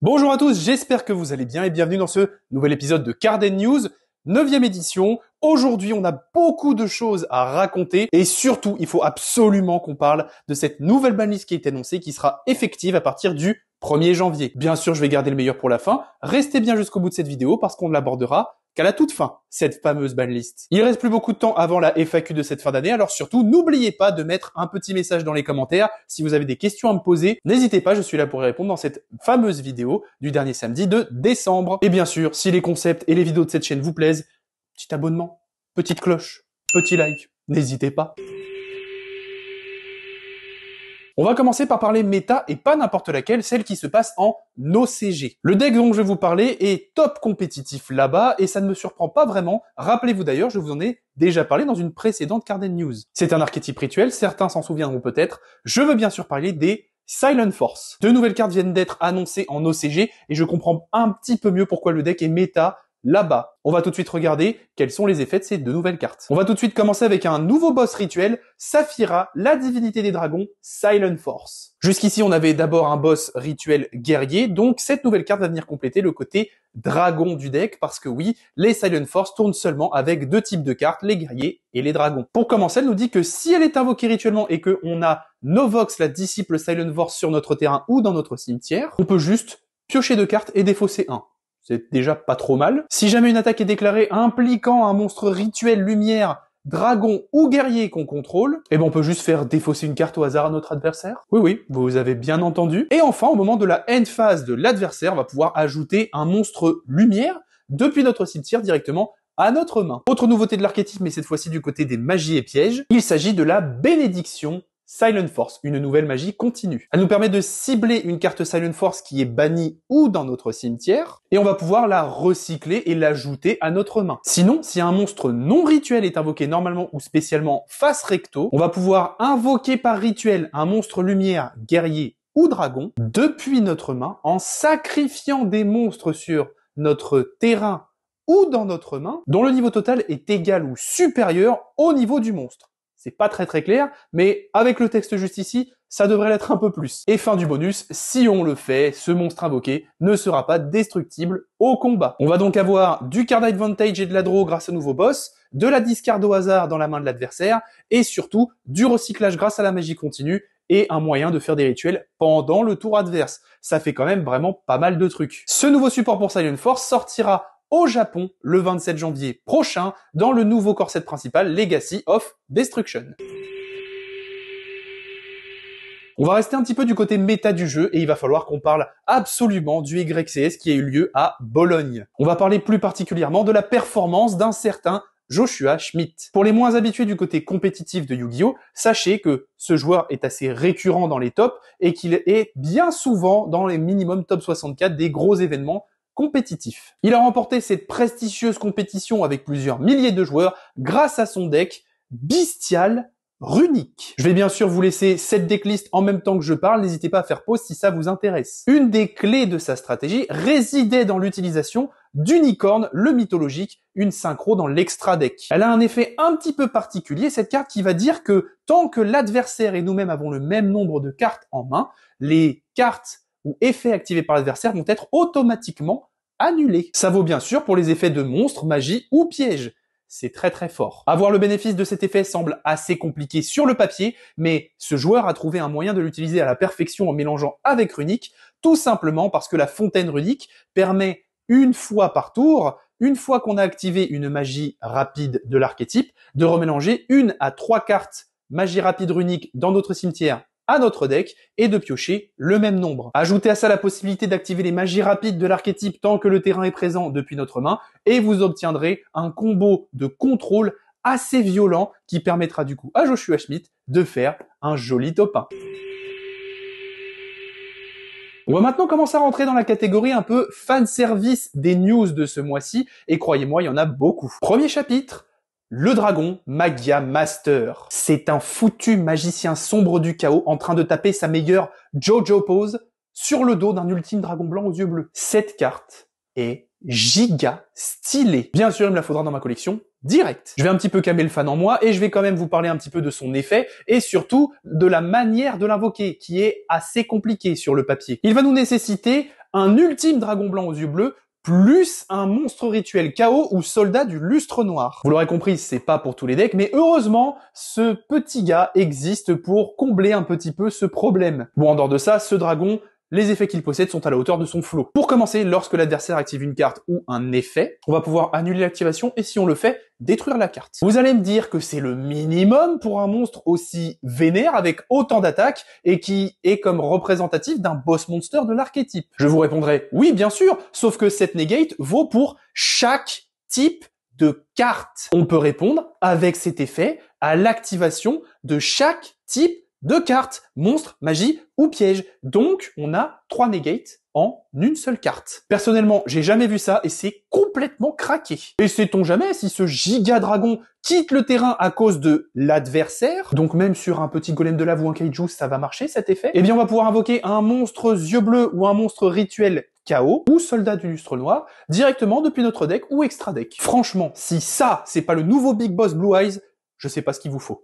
Bonjour à tous, j'espère que vous allez bien et bienvenue dans ce nouvel épisode de Card & News, 9e édition. Aujourd'hui, on a beaucoup de choses à raconter et surtout, il faut absolument qu'on parle de cette nouvelle banlist qui a été annoncée qui sera effective à partir du 1er janvier. Bien sûr, je vais garder le meilleur pour la fin. Restez bien jusqu'au bout de cette vidéo parce qu'on ne l'abordera qu'à la toute fin, cette fameuse banlist. Il reste plus beaucoup de temps avant la FAQ de cette fin d'année, alors surtout, n'oubliez pas de mettre un petit message dans les commentaires. Si vous avez des questions à me poser, n'hésitez pas, je suis là pour y répondre dans cette fameuse vidéo du dernier samedi de décembre. Et bien sûr, si les concepts et les vidéos de cette chaîne vous plaisent, petit abonnement, petite cloche, petit like, n'hésitez pas. On va commencer par parler méta et pas n'importe laquelle, celle qui se passe en OCG. Le deck dont je vais vous parler est top compétitif là-bas et ça ne me surprend pas vraiment. Rappelez-vous d'ailleurs, je vous en ai déjà parlé dans une précédente Card & News. C'est un archétype rituel, certains s'en souviendront peut-être. Je veux bien sûr parler des Silent Force. Deux nouvelles cartes viennent d'être annoncées en OCG et je comprends un petit peu mieux pourquoi le deck est méta là-bas. On va tout de suite regarder quels sont les effets de ces deux nouvelles cartes. On va tout de suite commencer avec un nouveau boss rituel, Saphira, la divinité des dragons, Silent Force. Jusqu'ici, on avait d'abord un boss rituel guerrier, donc cette nouvelle carte va venir compléter le côté dragon du deck, parce que oui, les Silent Force tournent seulement avec deux types de cartes, les guerriers et les dragons. Pour commencer, elle nous dit que si elle est invoquée rituellement et qu'on a Novox, la disciple Silent Force, sur notre terrain ou dans notre cimetière, on peut juste piocher deux cartes et défausser un. C'est déjà pas trop mal. Si jamais une attaque est déclarée impliquant un monstre rituel lumière, dragon ou guerrier qu'on contrôle, eh ben on peut juste faire défausser une carte au hasard à notre adversaire. Oui, vous avez bien entendu. Et enfin, au moment de la end phase de l'adversaire, on va pouvoir ajouter un monstre lumière depuis notre cimetière directement à notre main. Autre nouveauté de l'archétype, mais cette fois-ci du côté des magies et pièges, il s'agit de la bénédiction Silent Force, une nouvelle magie continue. Elle nous permet de cibler une carte Silent Force qui est bannie ou dans notre cimetière, et on va pouvoir la recycler et l'ajouter à notre main. Sinon, si un monstre non rituel est invoqué normalement ou spécialement face recto, on va pouvoir invoquer par rituel un monstre lumière, guerrier ou dragon depuis notre main en sacrifiant des monstres sur notre terrain ou dans notre main, dont le niveau total est égal ou supérieur au niveau du monstre. C'est pas très clair, mais avec le texte juste ici, ça devrait l'être un peu plus. Et fin du bonus, si on le fait, ce monstre invoqué ne sera pas destructible au combat. On va donc avoir du card advantage et de la draw grâce au nouveau boss, de la discard au hasard dans la main de l'adversaire, et surtout du recyclage grâce à la magie continue, et un moyen de faire des rituels pendant le tour adverse. Ça fait quand même vraiment pas mal de trucs. Ce nouveau support pour Silent Force sortira au Japon le 27 janvier prochain dans le nouveau corset principal Legacy of Destruction. On va rester un petit peu du côté méta du jeu et il va falloir qu'on parle absolument du YCS qui a eu lieu à Bologne. On va parler plus particulièrement de la performance d'un certain Joshua Schmidt. Pour les moins habitués du côté compétitif de Yu-Gi-Oh!, sachez que ce joueur est assez récurrent dans les tops et qu'il est bien souvent dans les minimum top 64 des gros événements compétitif. Il a remporté cette prestigieuse compétition avec plusieurs milliers de joueurs grâce à son deck Bystial Runique. Je vais bien sûr vous laisser cette decklist en même temps que je parle, n'hésitez pas à faire pause si ça vous intéresse. Une des clés de sa stratégie résidait dans l'utilisation d'Unicorn, le mythologique, une synchro dans l'extra deck. Elle a un effet un petit peu particulier, cette carte qui va dire que tant que l'adversaire et nous-mêmes avons le même nombre de cartes en main, les cartes ou effets activés par l'adversaire vont être automatiquement annulés. Ça vaut bien sûr pour les effets de monstres, magie ou pièges. C'est très fort. Avoir le bénéfice de cet effet semble assez compliqué sur le papier, mais ce joueur a trouvé un moyen de l'utiliser à la perfection en mélangeant avec Runique, tout simplement parce que la fontaine Runique permet une fois par tour, une fois qu'on a activé une magie rapide de l'archétype, de remélanger 1 à 3 cartes magie rapide Runique dans notre cimetière à notre deck et de piocher le même nombre. Ajoutez à ça la possibilité d'activer les magies rapides de l'archétype tant que le terrain est présent depuis notre main et vous obtiendrez un combo de contrôle assez violent qui permettra du coup à Joshua Schmidt de faire un joli top 1. On va maintenant commencer à rentrer dans la catégorie un peu fanservice des news de ce mois-ci et croyez-moi, il y en a beaucoup. Premier chapitre, le dragon Magia Master. C'est un foutu magicien sombre du chaos en train de taper sa meilleure JoJo pose sur le dos d'un ultime dragon blanc aux yeux bleus. Cette carte est giga stylée. Bien sûr, il me la faudra dans ma collection direct. Je vais un petit peu calmer le fan en moi et je vais quand même vous parler un petit peu de son effet et surtout de la manière de l'invoquer qui est assez compliquée sur le papier. Il va nous nécessiter un ultime dragon blanc aux yeux bleus plus un monstre rituel chaos ou soldat du lustre noir. Vous l'aurez compris, c'est pas pour tous les decks, mais heureusement, ce petit gars existe pour combler un petit peu ce problème. Bon, en dehors de ça, ce dragon, les effets qu'il possède sont à la hauteur de son flot. Pour commencer, lorsque l'adversaire active une carte ou un effet, on va pouvoir annuler l'activation et si on le fait, détruire la carte. Vous allez me dire que c'est le minimum pour un monstre aussi vénère avec autant d'attaques et qui est comme représentatif d'un boss monster de l'archétype. Je vous répondrai oui, bien sûr, sauf que cette negate vaut pour chaque type de carte. On peut répondre avec cet effet à l'activation de chaque type de cartes, monstres, magie ou piège. Donc, on a 3 negates en une seule carte. Personnellement, j'ai jamais vu ça et c'est complètement craqué. Et sait-on jamais si ce giga dragon quitte le terrain à cause de l'adversaire, donc même sur un petit golem de lave ou un kaiju, ça va marcher cet effet. Eh bien, on va pouvoir invoquer un monstre yeux bleus ou un monstre rituel chaos ou soldat du lustre noir directement depuis notre deck ou extra deck. Franchement, si ça, c'est pas le nouveau Big Boss Blue Eyes, je sais pas ce qu'il vous faut.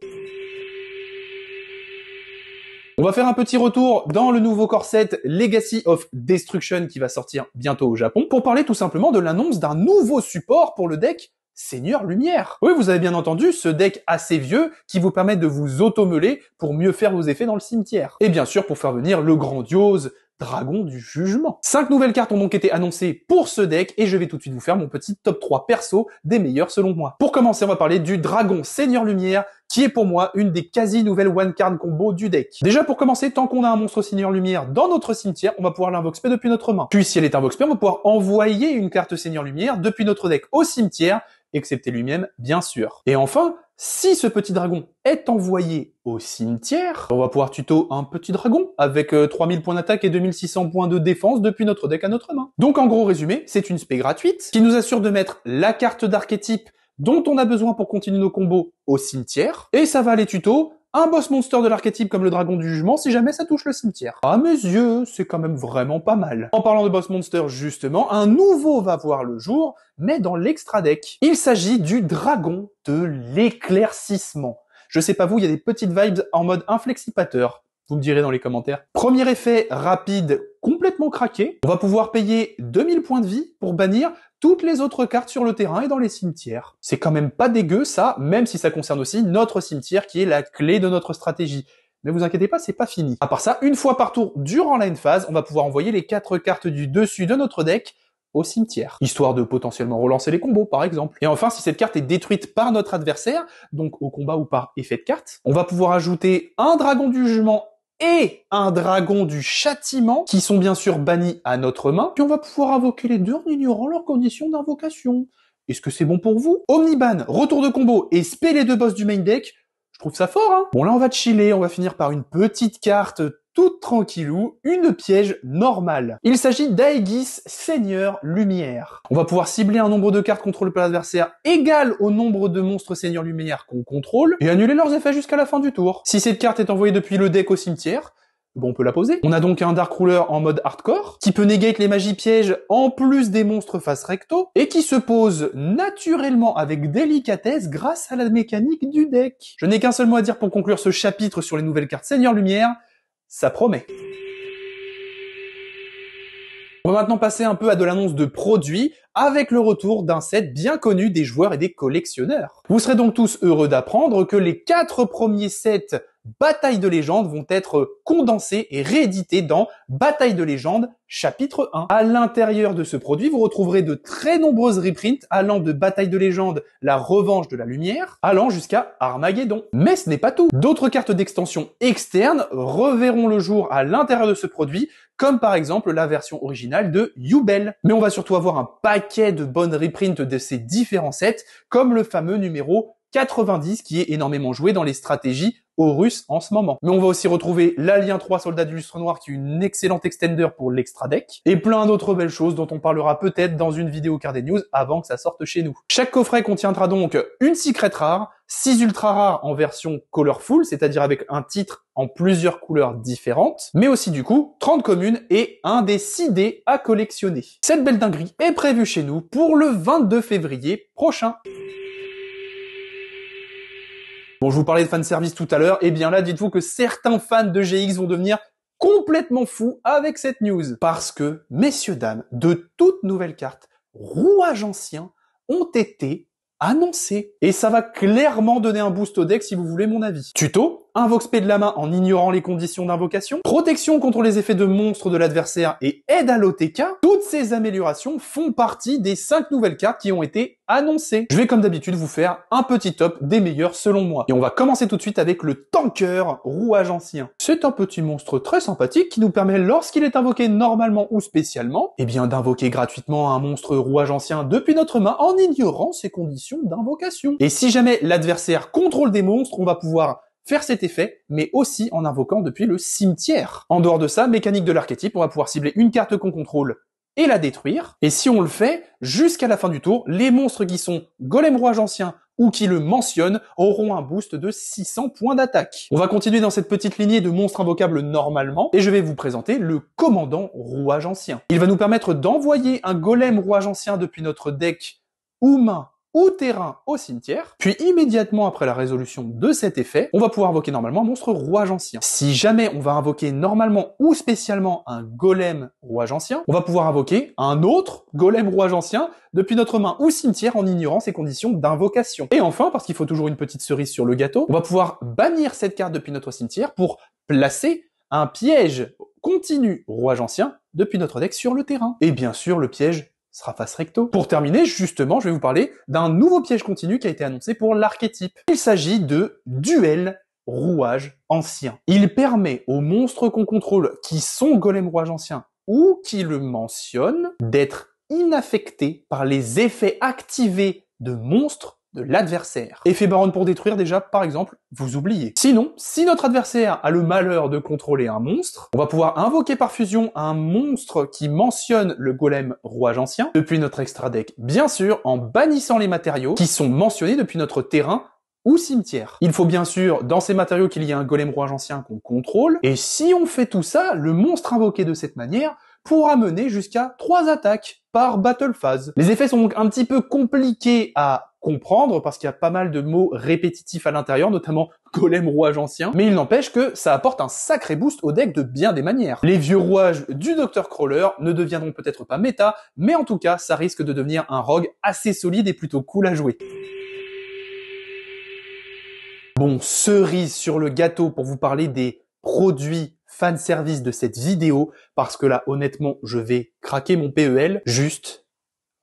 On va faire un petit retour dans le nouveau corset Legacy of Destruction qui va sortir bientôt au Japon pour parler tout simplement de l'annonce d'un nouveau support pour le deck Seigneur Lumière. Oui, vous avez bien entendu, ce deck assez vieux qui vous permet de vous auto-meuler pour mieux faire vos effets dans le cimetière. Et bien sûr pour faire venir le grandiose Dragon du Jugement. 5 nouvelles cartes ont donc été annoncées pour ce deck et je vais tout de suite vous faire mon petit top 3 perso des meilleurs selon moi. Pour commencer, on va parler du Dragon Seigneur Lumière qui est pour moi une des quasi nouvelles one card combo du deck. Déjà pour commencer, tant qu'on a un monstre Seigneur Lumière dans notre cimetière, on va pouvoir l'invoque spell depuis notre main. Puis si elle est invoque spell, on va pouvoir envoyer une carte Seigneur Lumière depuis notre deck au cimetière, excepté lui-même bien sûr. Et enfin, si ce petit dragon est envoyé au cimetière, on va pouvoir tuto un petit dragon avec 3000 points d'attaque et 2600 points de défense depuis notre deck à notre main. Donc en gros résumé, c'est une spé gratuite qui nous assure de mettre la carte d'archétype dont on a besoin pour continuer nos combos au cimetière, et ça va aller tuto un boss monster de l'archétype comme le Dragon du Jugement si jamais ça touche le cimetière. À mes yeux, c'est quand même vraiment pas mal. En parlant de boss monster justement, un nouveau va voir le jour, mais dans l'extra deck. Il s'agit du Dragon de l'éclaircissement. Je sais pas vous, il y a des petites vibes en mode inflexipateur. Vous me direz dans les commentaires. Premier effet rapide, complètement craqué. On va pouvoir payer 2000 points de vie pour bannir toutes les autres cartes sur le terrain et dans les cimetières. C'est quand même pas dégueu ça, même si ça concerne aussi notre cimetière qui est la clé de notre stratégie. Mais vous inquiétez pas, c'est pas fini. À part ça, une fois par tour durant la end phase, on va pouvoir envoyer les 4 cartes du dessus de notre deck au cimetière, histoire de potentiellement relancer les combos par exemple. Et enfin, si cette carte est détruite par notre adversaire, donc au combat ou par effet de carte, on va pouvoir ajouter un Dragon du Jugement et un Dragon du Châtiment, qui sont bien sûr bannis à notre main, puis on va pouvoir invoquer les deux en ignorant leurs conditions d'invocation. Est-ce que c'est bon pour vous? Omniban, retour de combo et spé les 2 boss du main deck, je trouve ça fort, hein. Bon là on va chiller, on va finir par une petite carte toute tranquillou, une piège normale. Il s'agit d'Aegis Seigneur Lumière. On va pouvoir cibler un nombre de cartes contrôlées par l'adversaire égal au nombre de monstres Seigneur Lumière qu'on contrôle et annuler leurs effets jusqu'à la fin du tour. Si cette carte est envoyée depuis le deck au cimetière, bon, on peut la poser. On a donc un Dark Ruler en mode hardcore, qui peut negate les magies pièges en plus des monstres face recto, et qui se pose naturellement avec délicatesse grâce à la mécanique du deck. Je n'ai qu'un seul mot à dire pour conclure ce chapitre sur les nouvelles cartes Seigneur Lumière, ça promet. On va maintenant passer un peu à de l'annonce de produits avec le retour d'un set bien connu des joueurs et des collectionneurs. Vous serez donc tous heureux d'apprendre que les 4 premiers sets Bataille de légende vont être condensés et réédités dans Bataille de légende chapitre 1. À l'intérieur de ce produit, vous retrouverez de très nombreuses reprints allant de Bataille de légende, la revanche de la lumière, allant jusqu'à Armageddon. Mais ce n'est pas tout. D'autres cartes d'extension externes reverront le jour à l'intérieur de ce produit, comme par exemple la version originale de Yubel. Mais on va surtout avoir un paquet de bonnes reprints de ces différents sets, comme le fameux numéro 90 qui est énormément joué dans les stratégies aux Russes en ce moment. Mais on va aussi retrouver l'Alien 3 Soldat du Lustre Noir qui est une excellente extender pour l'extra deck et plein d'autres belles choses dont on parlera peut-être dans une vidéo card des news avant que ça sorte chez nous. Chaque coffret contiendra donc une secret rare, 6 ultra rares en version colorful, c'est-à-dire avec un titre en plusieurs couleurs différentes, mais aussi du coup 30 communes et un des 6 dés à collectionner. Cette belle dinguerie est prévue chez nous pour le 22 février prochain. Bon, je vous parlais de fanservice tout à l'heure, et bien là, dites-vous que certains fans de GX vont devenir complètement fous avec cette news. Parce que, messieurs, dames, de toutes nouvelles cartes rouages anciens ont été annoncées. Et ça va clairement donner un boost au deck si vous voulez mon avis. Tuto, invoque spé de la main en ignorant les conditions d'invocation, protection contre les effets de monstres de l'adversaire et aide à l'OTK, toutes ces améliorations font partie des 5 nouvelles cartes qui ont été annoncées. Je vais comme d'habitude vous faire un petit top des meilleurs selon moi. Et on va commencer tout de suite avec le Tanker rouage ancien. C'est un petit monstre très sympathique qui nous permet lorsqu'il est invoqué normalement ou spécialement, eh bien d'invoquer gratuitement un monstre rouage ancien depuis notre main en ignorant ses conditions d'invocation. Et si jamais l'adversaire contrôle des monstres, on va pouvoir faire cet effet, mais aussi en invoquant depuis le cimetière. En dehors de ça, mécanique de l'archétype, on va pouvoir cibler une carte qu'on contrôle et la détruire. Et si on le fait, jusqu'à la fin du tour, les monstres qui sont Golem Rouage Ancien ou qui le mentionnent auront un boost de 600 points d'attaque. On va continuer dans cette petite lignée de monstres invocables normalement, et je vais vous présenter le Commandant Rouage Ancien. Il va nous permettre d'envoyer un Golem Rouage Ancien depuis notre deck ou main ou terrain au cimetière, puis immédiatement après la résolution de cet effet, on va pouvoir invoquer normalement un monstre rouage ancien. Si jamais on va invoquer normalement ou spécialement un golem rouage ancien, on va pouvoir invoquer un autre golem rouage ancien depuis notre main ou cimetière en ignorant ses conditions d'invocation. Et enfin, parce qu'il faut toujours une petite cerise sur le gâteau, on va pouvoir bannir cette carte depuis notre cimetière pour placer un piège continu rouage ancien depuis notre deck sur le terrain. Et bien sûr, le piège sera face recto. Pour terminer, justement, je vais vous parler d'un nouveau piège continu qui a été annoncé pour l'archétype. Il s'agit de Duel Rouage Ancien. Il permet aux monstres qu'on contrôle qui sont Golem Rouage Ancien ou qui le mentionnent d'être inaffectés par les effets activés de monstres de l'adversaire. Effet Baronne pour détruire déjà, par exemple, vous oubliez. Sinon, si notre adversaire a le malheur de contrôler un monstre, on va pouvoir invoquer par fusion un monstre qui mentionne le golem rouage ancien depuis notre extra deck, bien sûr, en bannissant les matériaux qui sont mentionnés depuis notre terrain ou cimetière. Il faut bien sûr, dans ces matériaux, qu'il y ait un golem rouage ancien qu'on contrôle, et si on fait tout ça, le monstre invoqué de cette manière pourra mener jusqu'à 3 attaques par battle phase. Les effets sont donc un petit peu compliqués à comprendre parce qu'il y a pas mal de mots répétitifs à l'intérieur, notamment golem rouage ancien, mais il n'empêche que ça apporte un sacré boost au deck de bien des manières. Les vieux rouages du Dr Crawler ne deviendront peut-être pas méta, mais en tout cas, ça risque de devenir un rogue assez solide et plutôt cool à jouer. Bon, cerise sur le gâteau pour vous parler des produits fanservice de cette vidéo, parce que là, honnêtement, je vais craquer mon PEL. Juste,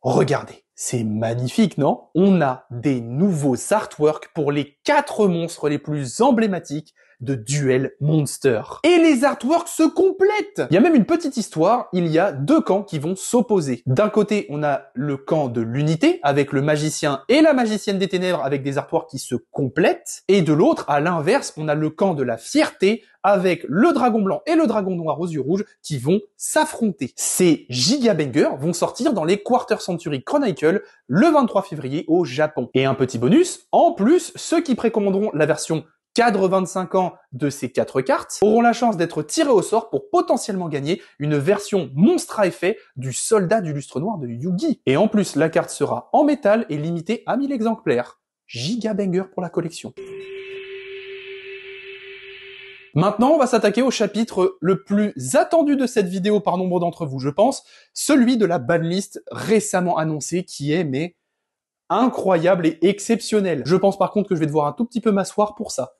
regardez. C'est magnifique, non? On a des nouveaux artworks pour les 4 monstres les plus emblématiques de Duel Monster. Et les artworks se complètent! Il y a même une petite histoire, il y a 2 camps qui vont s'opposer. D'un côté, on a le camp de l'unité, avec le magicien et la magicienne des ténèbres, avec des artworks qui se complètent. Et de l'autre, à l'inverse, on a le camp de la fierté, avec le dragon blanc et le dragon noir aux yeux rouges qui vont s'affronter. Ces gigabangers vont sortir dans les Quarter Century Chronicle le 23 février au Japon. Et un petit bonus, en plus, ceux qui précommanderont la version cadre 25 ans de ces 4 cartes auront la chance d'être tirés au sort pour potentiellement gagner une version monstre à effet du soldat du lustre noir de Yugi. Et en plus, la carte sera en métal et limitée à 1000 exemplaires. Gigabanger pour la collection. Maintenant, on va s'attaquer au chapitre le plus attendu de cette vidéo par nombre d'entre vous, je pense, celui de la banlist récemment annoncée qui est, mais, incroyable et exceptionnel. Je pense par contre que je vais devoir un tout petit peu m'asseoir pour ça.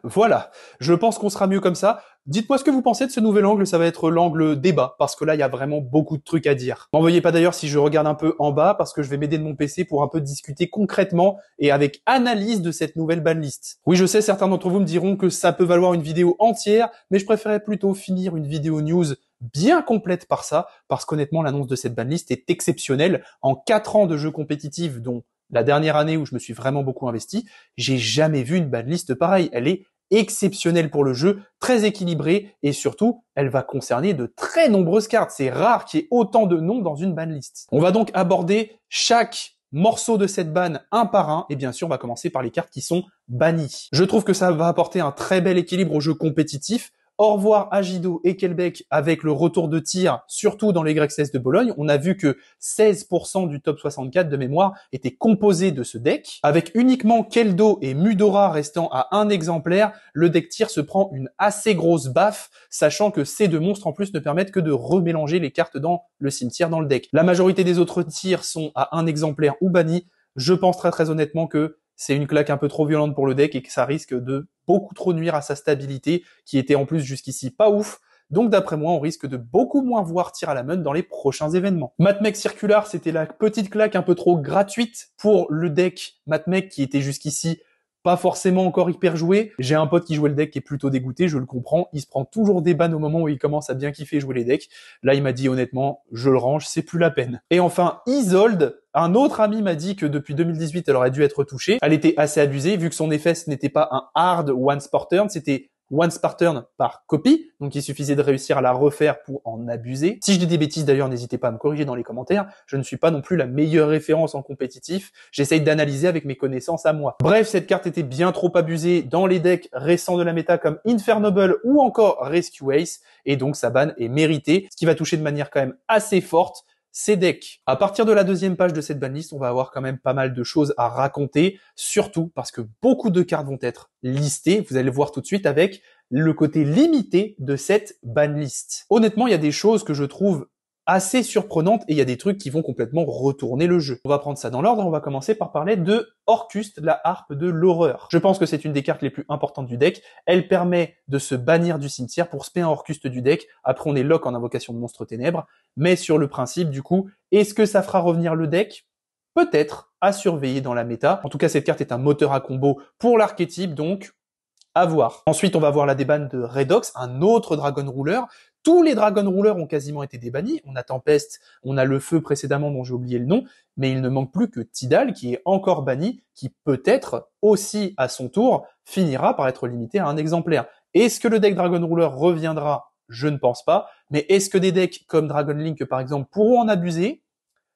Voilà, je pense qu'on sera mieux comme ça. Dites-moi ce que vous pensez de ce nouvel angle, ça va être l'angle débat, parce que là, il y a vraiment beaucoup de trucs à dire. M'en veuillez pas d'ailleurs si je regarde un peu en bas, parce que je vais m'aider de mon PC pour un peu discuter concrètement et avec analyse de cette nouvelle banlist. Oui, je sais, certains d'entre vous me diront que ça peut valoir une vidéo entière, mais je préférais plutôt finir une vidéo news bien complète par ça, parce qu'honnêtement, l'annonce de cette banlist est exceptionnelle. En 4 ans de jeux compétitifs, dont la dernière année où je me suis vraiment beaucoup investi, j'ai jamais vu une banlist pareille. Elle est exceptionnelle pour le jeu, très équilibrée et surtout, elle va concerner de très nombreuses cartes. C'est rare qu'il y ait autant de noms dans une banlist. On va donc aborder chaque morceau de cette ban un par un et bien sûr, on va commencer par les cartes qui sont bannies. Je trouve que ça va apporter un très bel équilibre au jeu compétitif. Au revoir Agido et Kelbeck avec le retour de tir, surtout dans les YCS de Bologne. On a vu que 16% du top 64 de mémoire était composé de ce deck. Avec uniquement Keldo et Mudora restant à un exemplaire, le deck tir se prend une assez grosse baffe, sachant que ces deux monstres en plus ne permettent que de remélanger les cartes dans le cimetière dans le deck. La majorité des autres tirs sont à un exemplaire ou bannis. Je pense très honnêtement que c'est une claque un peu trop violente pour le deck et que ça risque de beaucoup trop nuire à sa stabilité, qui était en plus jusqu'ici pas ouf. Donc d'après moi, on risque de beaucoup moins voir tir à la main dans les prochains événements. Matmech Circular, c'était la petite claque un peu trop gratuite pour le deck Matmech qui était jusqu'ici pas forcément encore hyper joué. J'ai un pote qui jouait le deck qui est plutôt dégoûté, je le comprends. Il se prend toujours des bans au moment où il commence à bien kiffer jouer les decks. Là, il m'a dit honnêtement, je le range, c'est plus la peine. Et enfin, Isolde, un autre ami m'a dit que depuis 2018, elle aurait dû être touchée. Elle était assez abusée, vu que son effet, ce n'était pas un hard once per turn, c'était once per turn par copie, donc il suffisait de réussir à la refaire pour en abuser. Si je dis des bêtises d'ailleurs, n'hésitez pas à me corriger dans les commentaires, je ne suis pas non plus la meilleure référence en compétitif, j'essaye d'analyser avec mes connaissances à moi. Bref, cette carte était bien trop abusée dans les decks récents de la méta comme Infernoble ou encore Rescue Ace, et donc sa ban est méritée, ce qui va toucher de manière quand même assez forte ces decks. À partir de la deuxième page de cette banlist, on va avoir quand même pas mal de choses à raconter, surtout parce que beaucoup de cartes vont être listées, vous allez le voir tout de suite avec le côté limité de cette banlist. Honnêtement, il y a des choses que je trouve assez surprenantes et il y a des trucs qui vont complètement retourner le jeu. On va prendre ça dans l'ordre, on va commencer par parler de Orcust, la harpe de l'horreur. Je pense que c'est une des cartes les plus importantes du deck. Elle permet de se bannir du cimetière pour spé un Orcust du deck. Après, on est lock en invocation de monstres ténèbres. Mais sur le principe, du coup, est-ce que ça fera revenir le deck? Peut-être à surveiller dans la méta. En tout cas, cette carte est un moteur à combo pour l'archétype, donc à voir. Ensuite, on va voir la débanne de Redox, un autre Dragon Ruler. Tous les Dragon Rulers ont quasiment été débannis. On a Tempest, on a le Feu précédemment dont j'ai oublié le nom, mais il ne manque plus que Tidal qui est encore banni, qui peut-être aussi à son tour finira par être limité à un exemplaire. Est-ce que le deck Dragon Ruler reviendra? Je ne pense pas. Mais est-ce que des decks comme Dragon Link par exemple pourront en abuser?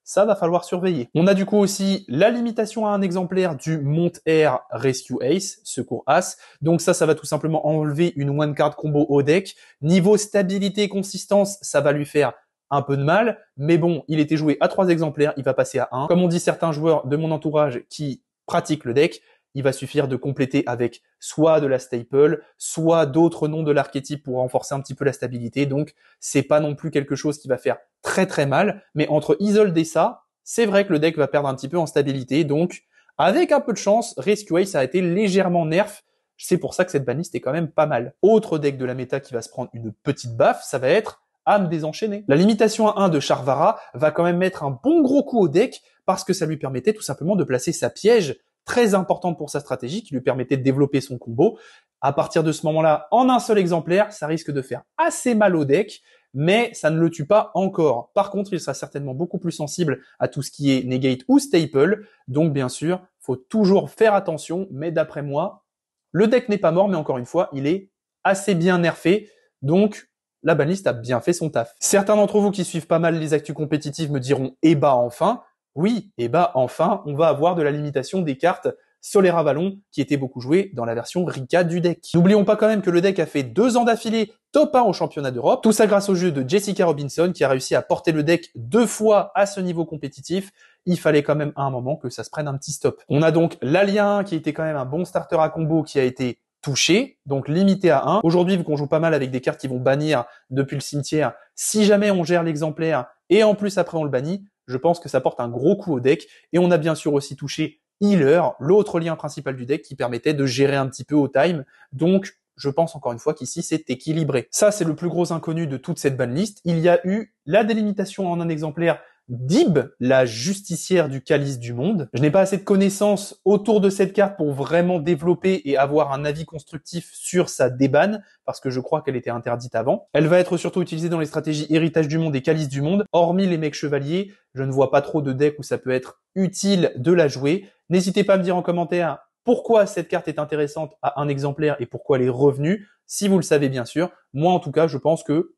Ça va falloir surveiller. On a du coup aussi la limitation à un exemplaire du Mont Air Rescue Ace, Secours As. Donc ça va tout simplement enlever une one card combo au deck. Niveau stabilité et consistance, ça va lui faire un peu de mal. Mais bon, il était joué à 3 exemplaires, il va passer à 1. Comme on dit certains joueurs de mon entourage qui pratiquent le deck, il va suffire de compléter avec soit de la staple, soit d'autres noms de l'archétype pour renforcer un petit peu la stabilité. Donc, c'est pas non plus quelque chose qui va faire très mal. Mais entre Isolde et ça, c'est vrai que le deck va perdre un petit peu en stabilité. Donc, avec un peu de chance, Rescue Ace a été légèrement nerf. C'est pour ça que cette banlist est quand même pas mal. Autre deck de la méta qui va se prendre une petite baffe, ça va être Âme désenchaînée. La limitation à 1 de Charvara va quand même mettre un bon gros coup au deck parce que ça lui permettait tout simplement de placer sa piège très importante pour sa stratégie, qui lui permettait de développer son combo. À partir de ce moment-là, en un seul exemplaire, ça risque de faire assez mal au deck, mais ça ne le tue pas encore. Par contre, il sera certainement beaucoup plus sensible à tout ce qui est negate ou staple, donc bien sûr, faut toujours faire attention, mais d'après moi, le deck n'est pas mort, mais encore une fois, il est assez bien nerfé, donc la banlist a bien fait son taf. Certains d'entre vous qui suivent pas mal les actus compétitives me diront « Eh bah enfin !» Oui, et bah enfin, on va avoir de la limitation des cartes Solaire Avalon qui était beaucoup jouée dans la version Rika du deck. N'oublions pas quand même que le deck a fait 2 ans d'affilée top 1 au championnat d'Europe, tout ça grâce au jeu de Jessica Robinson qui a réussi à porter le deck 2 fois à ce niveau compétitif. Il fallait quand même à un moment que ça se prenne un petit stop. On a donc l'Alien qui était quand même un bon starter à combo qui a été touché, donc limité à 1. Aujourd'hui, vu qu'on joue pas mal avec des cartes qui vont bannir depuis le cimetière, si jamais on gère l'exemplaire et en plus après on le bannit, je pense que ça porte un gros coup au deck. Et on a bien sûr aussi touché Healer, l'autre lien principal du deck qui permettait de gérer un petit peu au time. Donc, je pense encore une fois qu'ici, c'est équilibré. Ça, c'est le plus gros inconnu de toute cette banlist. Il y a eu la délimitation en un exemplaire Dib, la justicière du calice du monde. Je n'ai pas assez de connaissances autour de cette carte pour vraiment développer et avoir un avis constructif sur sa débanne, parce que je crois qu'elle était interdite avant. Elle va être surtout utilisée dans les stratégies héritage du monde et calice du monde. Hormis les mecs chevaliers, je ne vois pas trop de decks où ça peut être utile de la jouer. N'hésitez pas à me dire en commentaire pourquoi cette carte est intéressante à un exemplaire et pourquoi elle est revenue, si vous le savez bien sûr. Moi en tout cas, je pense que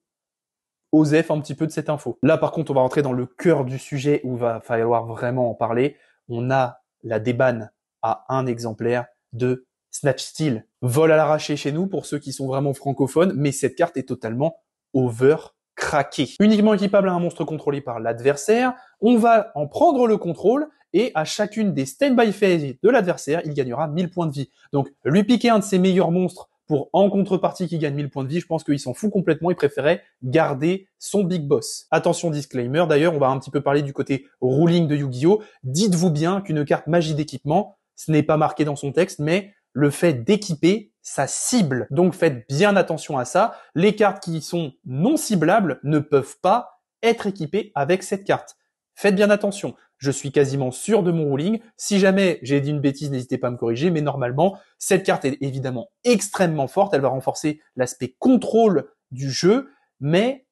osef un petit peu de cette info. Là par contre, on va rentrer dans le cœur du sujet où il va falloir vraiment en parler. On a la débanne à un exemplaire de Snatch Steal. Vol à l'arraché chez nous pour ceux qui sont vraiment francophones, mais cette carte est totalement craquée. Uniquement équipable à un monstre contrôlé par l'adversaire, on va en prendre le contrôle et à chacune des stand-by phases de l'adversaire, il gagnera 1000 points de vie. Donc lui piquer un de ses meilleurs monstres pour en contrepartie qui gagne 1000 points de vie, je pense qu'il s'en fout complètement, il préférait garder son big boss. Attention disclaimer, d'ailleurs on va un petit peu parler du côté ruling de Yu-Gi-Oh! Dites-vous bien qu'une carte magie d'équipement, ce n'est pas marqué dans son texte, mais le fait d'équiper sa cible. Donc faites bien attention à ça. Les cartes qui sont non ciblables ne peuvent pas être équipées avec cette carte. Faites bien attention. Je suis quasiment sûr de mon ruling. Si jamais j'ai dit une bêtise, n'hésitez pas à me corriger, mais normalement, cette carte est évidemment extrêmement forte. Elle va renforcer l'aspect contrôle du jeu, mais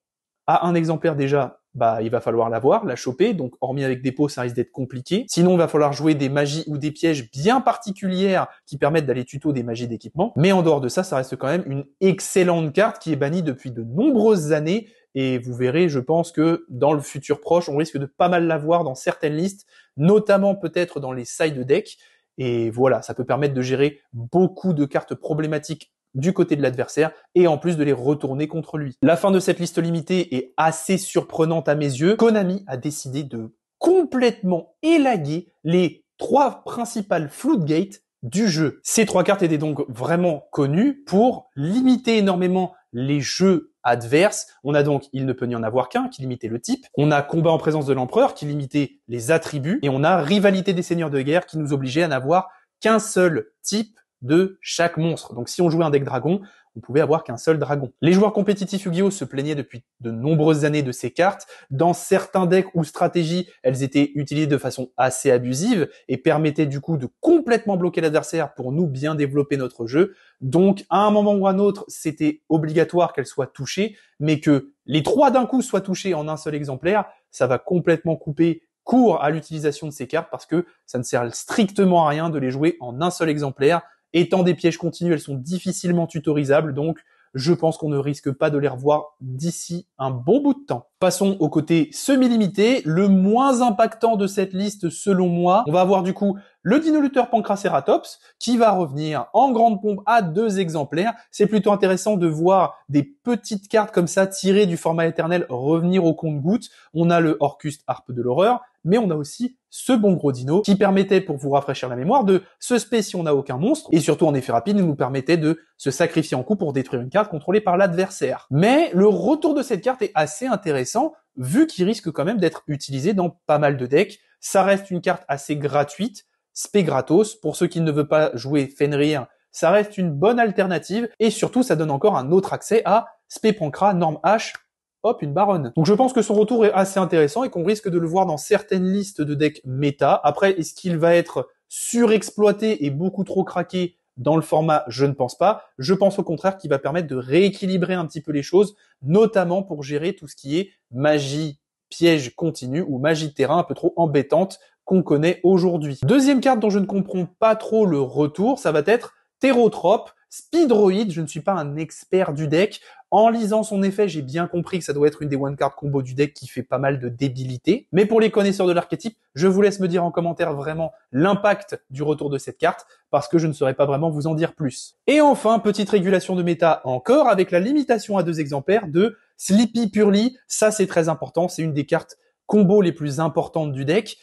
à un exemplaire déjà, il va falloir la choper, donc hormis avec dépôt, ça risque d'être compliqué. Sinon, il va falloir jouer des magies ou des pièges bien particulières qui permettent d'aller tuto des magies d'équipement. Mais en dehors de ça, ça reste quand même une excellente carte qui est bannie depuis de nombreuses années. Et vous verrez, je pense que dans le futur proche, on risque de pas mal la voir dans certaines listes, notamment peut-être dans les side decks. Et voilà, ça peut permettre de gérer beaucoup de cartes problématiques du côté de l'adversaire et en plus de les retourner contre lui. La fin de cette liste limitée est assez surprenante à mes yeux. Konami a décidé de complètement élaguer les 3 principales floodgates du jeu. Ces 3 cartes étaient donc vraiment connues pour limiter énormément les jeux adverses. On a donc Il ne peut n'y en avoir qu'un, qui limitait le type. On a Combat en présence de l'empereur, qui limitait les attributs. Et on a Rivalité des seigneurs de guerre, qui nous obligeait à n'avoir qu'un seul type de chaque monstre. Donc si on jouait un deck dragon, on pouvait avoir qu'un seul dragon. Les joueurs compétitifs Yu-Gi-Oh! Se plaignaient depuis de nombreuses années de ces cartes. Dans certains decks ou stratégies, elles étaient utilisées de façon assez abusive et permettaient du coup de complètement bloquer l'adversaire pour nous bien développer notre jeu. Donc à un moment ou à un autre, c'était obligatoire qu'elles soient touchées, mais que les 3 d'un coup soient touchés en un seul exemplaire, ça va complètement couper court à l'utilisation de ces cartes parce que ça ne sert strictement à rien de les jouer en un seul exemplaire. Étant des pièges continus, elles sont difficilement tutorisables, donc je pense qu'on ne risque pas de les revoir d'ici un bon bout de temps. Passons au côté semi-limité, le moins impactant de cette liste selon moi. On va avoir du coup le Dino-Lutteur Pancraceratops qui va revenir en grande pompe à 2 exemplaires. C'est plutôt intéressant de voir des petites cartes comme ça tirées du format éternel revenir au compte-gouttes. On a le Orcust Harpe de l'horreur, mais on a aussi ce bon gros dino qui permettait, pour vous rafraîchir la mémoire, de se spé si on n'a aucun monstre, et surtout en effet rapide, il nous permettait de se sacrifier en coup pour détruire une carte contrôlée par l'adversaire. Mais le retour de cette carte est assez intéressant, vu qu'il risque quand même d'être utilisé dans pas mal de decks. Ça reste une carte assez gratuite, spé gratos, pour ceux qui ne veulent pas jouer Fenrir, ça reste une bonne alternative, et surtout ça donne encore un autre accès à spé Pancra, Norme H, hop, une baronne. Donc je pense que son retour est assez intéressant et qu'on risque de le voir dans certaines listes de decks méta. Après, est-ce qu'il va être surexploité et beaucoup trop craqué dans le format? Je ne pense pas. Je pense au contraire qu'il va permettre de rééquilibrer un petit peu les choses, notamment pour gérer tout ce qui est magie, piège continu ou magie de terrain un peu trop embêtante qu'on connaît aujourd'hui. Deuxième carte dont je ne comprends pas trop le retour, ça va être Thérotrope, Speedroid. Je ne suis pas un expert du deck. En lisant son effet, j'ai bien compris que ça doit être une des one-card combo du deck qui fait pas mal de débilité. Mais pour les connaisseurs de l'archétype, je vous laisse me dire en commentaire vraiment l'impact du retour de cette carte, parce que je ne saurais pas vraiment vous en dire plus. Et enfin, petite régulation de méta encore, avec la limitation à 2 exemplaires de Sleepy Purly. Ça, c'est très important. C'est une des cartes combo les plus importantes du deck.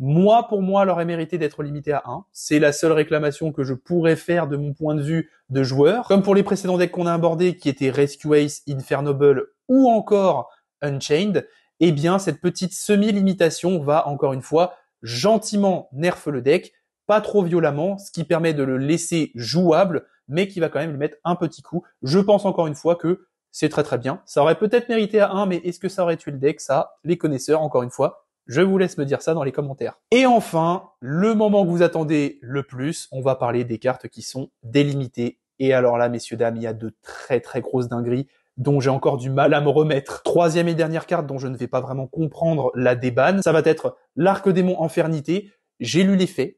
Moi, pour moi, elle aurait mérité d'être limitée à 1. C'est la seule réclamation que je pourrais faire de mon point de vue de joueur. Comme pour les précédents decks qu'on a abordés, qui étaient Rescue Ace, Infernoble ou encore Unchained, eh bien, cette petite semi-limitation va, encore une fois, gentiment nerf le deck, pas trop violemment, ce qui permet de le laisser jouable, mais qui va quand même lui mettre un petit coup. Je pense encore une fois que c'est très très bien. Ça aurait peut-être mérité à 1, mais est-ce que ça aurait tué le deck? Ça, les connaisseurs, encore une fois, Je vous laisse me dire ça dans les commentaires. Et enfin, le moment que vous attendez le plus, on va parler des cartes qui sont délimitées. Et alors là, messieurs, dames, il y a de très très grosses dingueries dont j'ai encore du mal à me remettre. Troisième et dernière carte dont je ne vais pas vraiment comprendre la débanne, ça va être l'Arc Démon Infernité. J'ai lu les faits.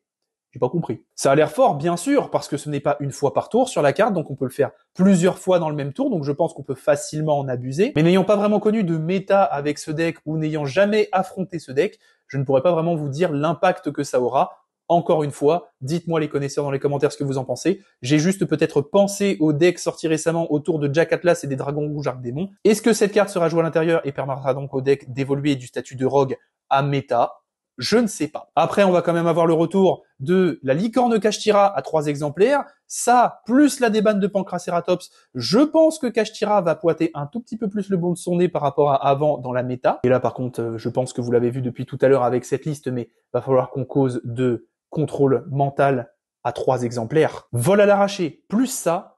J'ai pas compris. Ça a l'air fort, bien sûr, parce que ce n'est pas une fois par tour sur la carte, donc on peut le faire plusieurs fois dans le même tour, donc je pense qu'on peut facilement en abuser. Mais n'ayant pas vraiment connu de méta avec ce deck, ou n'ayant jamais affronté ce deck, je ne pourrais pas vraiment vous dire l'impact que ça aura. Encore une fois, dites-moi les connaisseurs dans les commentaires ce que vous en pensez. J'ai juste peut-être pensé au deck sorti récemment autour de Jack Atlas et des Dragons Rouges Arc Démon. Est-ce que cette carte sera jouée à l'intérieur et permettra donc au deck d'évoluer du statut de rogue à méta? Je ne sais pas. Après, on va quand même avoir le retour de la licorne Kashtira à 3 exemplaires. Ça, plus la débanne de Pancracératops, je pense que Kashtira va pointer un tout petit peu plus le bon de son nez par rapport à avant dans la méta. Et là, par contre, je pense que vous l'avez vu depuis tout à l'heure avec cette liste, mais va falloir qu'on cause de contrôle mental à 3 exemplaires. Vol à l'arraché, plus ça.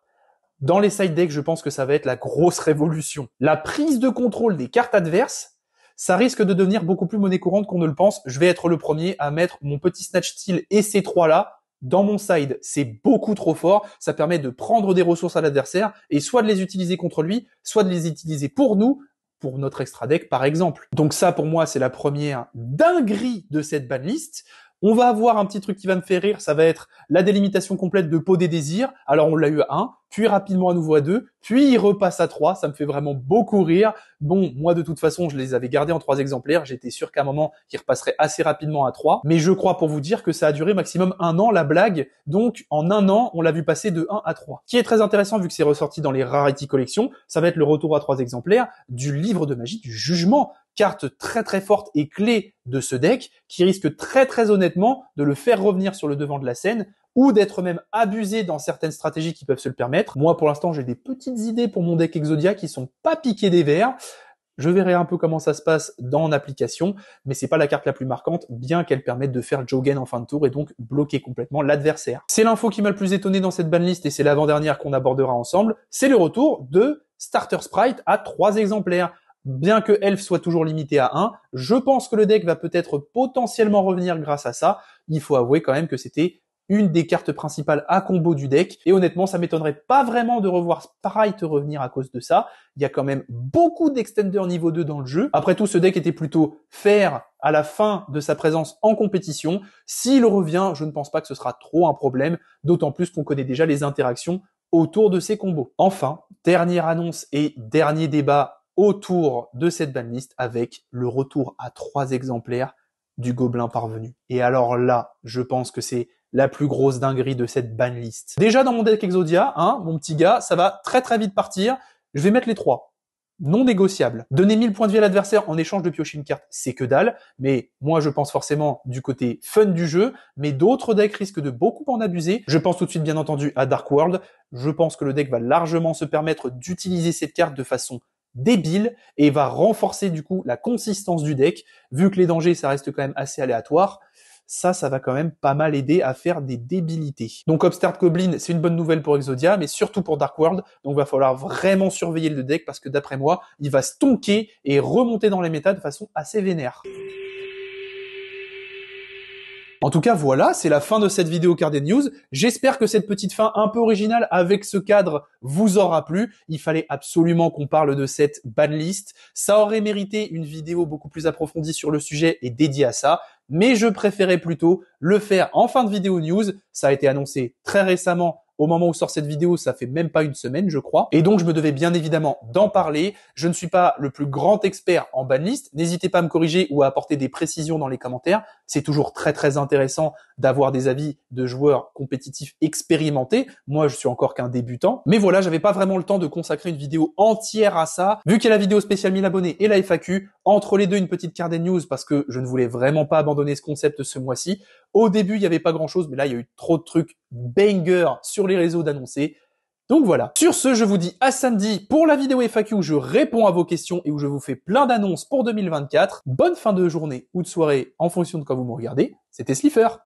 Dans les side decks, je pense que ça va être la grosse révolution. La prise de contrôle des cartes adverses, ça risque de devenir beaucoup plus monnaie courante qu'on ne le pense. Je vais être le premier à mettre mon petit Snatch Steel et ces 3-là dans mon side. C'est beaucoup trop fort. Ça permet de prendre des ressources à l'adversaire et soit de les utiliser contre lui, soit de les utiliser pour nous, pour notre extra deck par exemple. Donc ça, pour moi, c'est la première dinguerie de cette banlist. On va avoir un petit truc qui va me faire rire, ça va être la délimitation complète de Peau des Désirs. Alors on l'a eu à 1, puis rapidement à nouveau à 2, puis il repasse à 3, ça me fait vraiment beaucoup rire. Bon, moi de toute façon, je les avais gardés en 3 exemplaires, j'étais sûr qu'à un moment, il repasserait assez rapidement à 3, mais je crois pour vous dire que ça a duré maximum 1 an la blague, donc en 1 an, on l'a vu passer de 1 à 3. Ce qui est très intéressant vu que c'est ressorti dans les Rarity Collection, ça va être le retour à 3 exemplaires du livre de magie du jugement, carte très très forte et clé de ce deck, qui risque très très honnêtement de le faire revenir sur le devant de la scène, ou d'être même abusé dans certaines stratégies qui peuvent se le permettre. Moi, pour l'instant, j'ai des petites idées pour mon deck Exodia qui sont pas piquées des verres. Je verrai un peu comment ça se passe dans l'application, mais c'est pas la carte la plus marquante, bien qu'elle permette de faire Jogen en fin de tour et donc bloquer complètement l'adversaire. C'est l'info qui m'a le plus étonné dans cette banlist et c'est l'avant-dernière qu'on abordera ensemble. C'est le retour de Starter Sprite à 3 exemplaires. Bien que Elf soit toujours limité à 1, je pense que le deck va peut-être potentiellement revenir grâce à ça. Il faut avouer quand même que c'était une des cartes principales à combo du deck, et honnêtement, ça m'étonnerait pas vraiment de revoir Sprite revenir à cause de ça. Il y a quand même beaucoup d'extenders niveau 2 dans le jeu. Après tout, ce deck était plutôt fair à la fin de sa présence en compétition. S'il revient, je ne pense pas que ce sera trop un problème, d'autant plus qu'on connaît déjà les interactions autour de ces combos. Enfin, dernière annonce et dernier débat autour de cette banlist avec le retour à 3 exemplaires du Gobelin Parvenu. Et alors là, je pense que c'est la plus grosse dinguerie de cette banlist. Déjà dans mon deck Exodia, mon petit gars, ça va très très vite partir. Je vais mettre les 3. Non négociable. Donner 1000 points de vie à l'adversaire en échange de piocher une carte, c'est que dalle. Mais moi, je pense forcément du côté fun du jeu. Mais d'autres decks risquent de beaucoup en abuser. Je pense tout de suite, bien entendu, à Dark World. Je pense que le deck va largement se permettre d'utiliser cette carte de façon débile et va renforcer du coup la consistance du deck. Vu que les dangers, ça reste quand même assez aléatoire. Ça va quand même pas mal aider à faire des débilités. Donc Upstart Goblin, c'est une bonne nouvelle pour Exodia, mais surtout pour Dark World. Donc va falloir vraiment surveiller le deck parce que d'après moi, il va stonker et remonter dans les méta de façon assez vénère. En tout cas, voilà, c'est la fin de cette vidéo Carded News. J'espère que cette petite fin un peu originale avec ce cadre vous aura plu. Il fallait absolument qu'on parle de cette banlist. Ça aurait mérité une vidéo beaucoup plus approfondie sur le sujet et dédiée à ça. Mais je préférais plutôt le faire en fin de vidéo news. Ça a été annoncé très récemment. Au moment où sort cette vidéo, ça fait même pas une semaine, je crois. Et donc, je me devais bien évidemment d'en parler. Je ne suis pas le plus grand expert en banlist. N'hésitez pas à me corriger ou à apporter des précisions dans les commentaires. C'est toujours très, très intéressant d'avoir des avis de joueurs compétitifs expérimentés. Moi, je suis encore qu'un débutant. Mais voilà, j'avais pas vraiment le temps de consacrer une vidéo entière à ça. Vu qu'il y a la vidéo spéciale 1000 abonnés et la FAQ, entre les deux, une petite Carded News parce que je ne voulais vraiment pas abandonner ce concept ce mois-ci. Au début, il n'y avait pas grand-chose, mais là, il y a eu trop de trucs banger sur les réseaux d'annoncer. Donc voilà. Sur ce, je vous dis à samedi pour la vidéo FAQ où je réponds à vos questions et où je vous fais plein d'annonces pour 2024. Bonne fin de journée ou de soirée en fonction de quand vous me regardez. C'était Slifer.